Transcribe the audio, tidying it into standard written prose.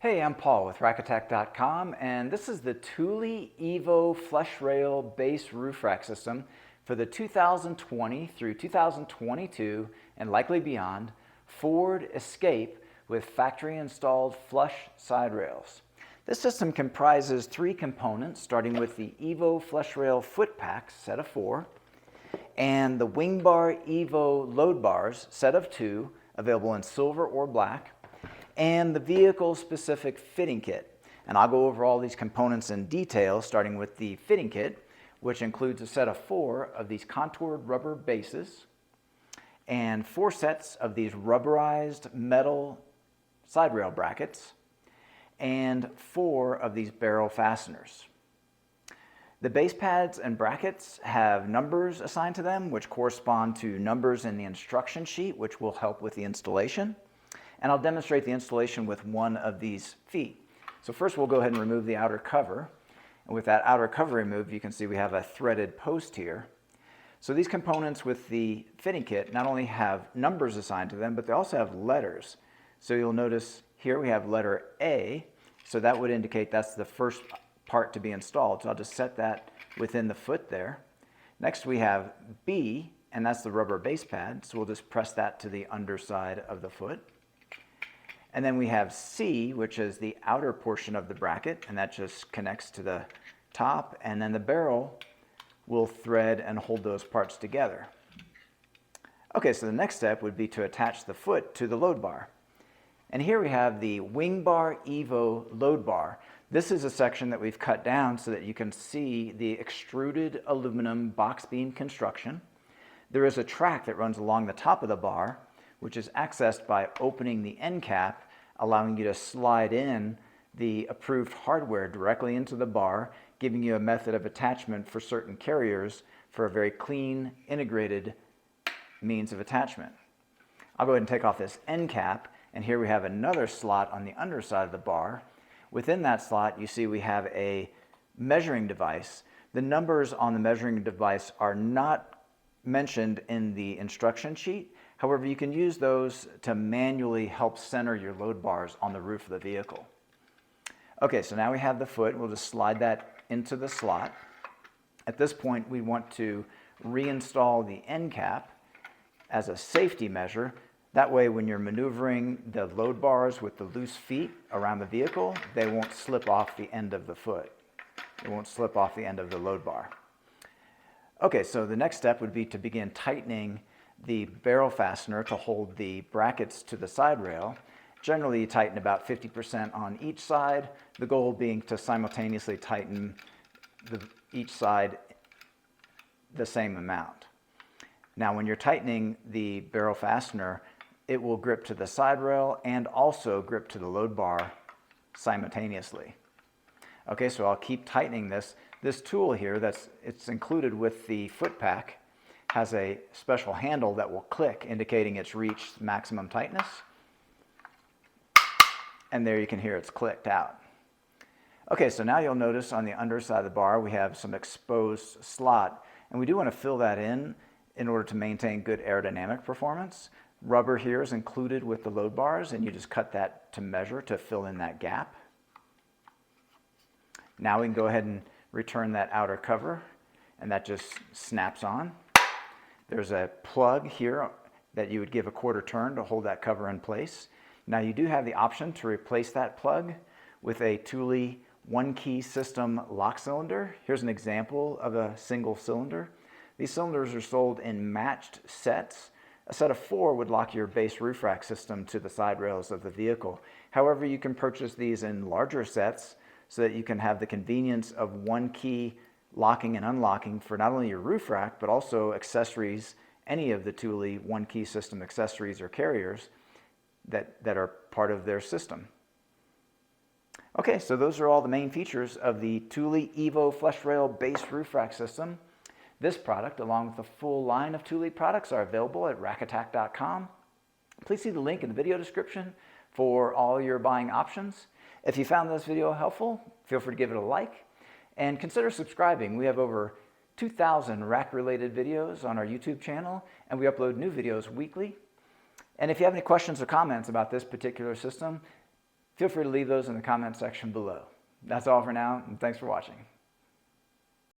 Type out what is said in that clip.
Hey, I'm Paul with rackattack.com, and this is the Thule Evo Flush Rail base roof rack system for the 2020 through 2022 and likely beyond Ford Escape with factory installed flush side rails. This system comprises three components, starting with the Evo Flush Rail foot packs, set of 4, and the WingBar Evo Load Bars, set of 2, available in silver or black, and the vehicle-specific fitting kit. And I'll go over all these components in detail, starting with the fitting kit, which includes a set of 4 of these contoured rubber bases and 4 sets of these rubberized metal side rail brackets and 4 of these barrel fasteners. The base pads and brackets have numbers assigned to them, which correspond to numbers in the instruction sheet, which will help with the installation. And I'll demonstrate the installation with one of these feet. So first we'll go ahead and remove the outer cover. And with that outer cover removed, you can see we have a threaded post here. So these components with the fitting kit not only have numbers assigned to them, but they also have letters. So you'll notice here we have letter A, so that would indicate that's the first part to be installed. So I'll just set that within the foot there. Next we have B, and that's the rubber base pad, so we'll just press that to the underside of the foot. And then we have C, which is the outer portion of the bracket, and that just connects to the top, and then the barrel will thread and hold those parts together. Okay, so the next step would be to attach the foot to the load bar. And here we have the WingBar Evo Load Bar. This is a section that we've cut down so that you can see the extruded aluminum box beam construction. There is a track that runs along the top of the bar, which is accessed by opening the end cap, allowing you to slide in the approved hardware directly into the bar, giving you a method of attachment for certain carriers for a very clean, integrated means of attachment. I'll go ahead and take off this end cap, and here we have another slot on the underside of the bar. Within that slot, you see we have a measuring device. The numbers on the measuring device are not mentioned in the instruction sheet. However, you can use those to manually help center your load bars on the roof of the vehicle. Okay, so now we have the foot. We'll just slide that into the slot. At this point, we want to reinstall the end cap as a safety measure. That way, when you're maneuvering the load bars with the loose feet around the vehicle, they won't slip off the end of the foot. They won't slip off the end of the load bar. Okay, so the next step would be to begin tightening the barrel fastener to hold the brackets to the side rail. Generally, you tighten about 50% on each side, the goal being to simultaneously tighten each side the same amount. Now, when you're tightening the barrel fastener, it will grip to the side rail and also grip to the load bar simultaneously. Okay, so I'll keep tightening this. This tool here, it's included with the foot pack, has a special handle that will click, indicating it's reached maximum tightness. And there you can hear it's clicked out. Okay, so now you'll notice on the underside of the bar we have some exposed slot, and we do want to fill that in order to maintain good aerodynamic performance. Rubber here is included with the load bars, and you just cut that to measure to fill in that gap. Now we can go ahead and return that outer cover, and that just snaps on. There's a plug here that you would give a quarter turn to hold that cover in place. Now you do have the option to replace that plug with a Thule one-key system lock cylinder. Here's an example of a single cylinder. These cylinders are sold in matched sets. A set of 4 would lock your base roof rack system to the side rails of the vehicle. However, you can purchase these in larger sets so that you can have the convenience of one key locking and unlocking for not only your roof rack, but also accessories, any of the Thule one-key system accessories or carriers that are part of their system. Okay, so those are all the main features of the Thule Evo Flush Rail base roof rack system. This product, along with a full line of Thule products, are available at rackattack.com. Please see the link in the video description for all your buying options. If you found this video helpful, feel free to give it a like. And consider subscribing. We have over 2,000 rack-related videos on our YouTube channel, and we upload new videos weekly. And if you have any questions or comments about this particular system, feel free to leave those in the comment section below. That's all for now, and thanks for watching.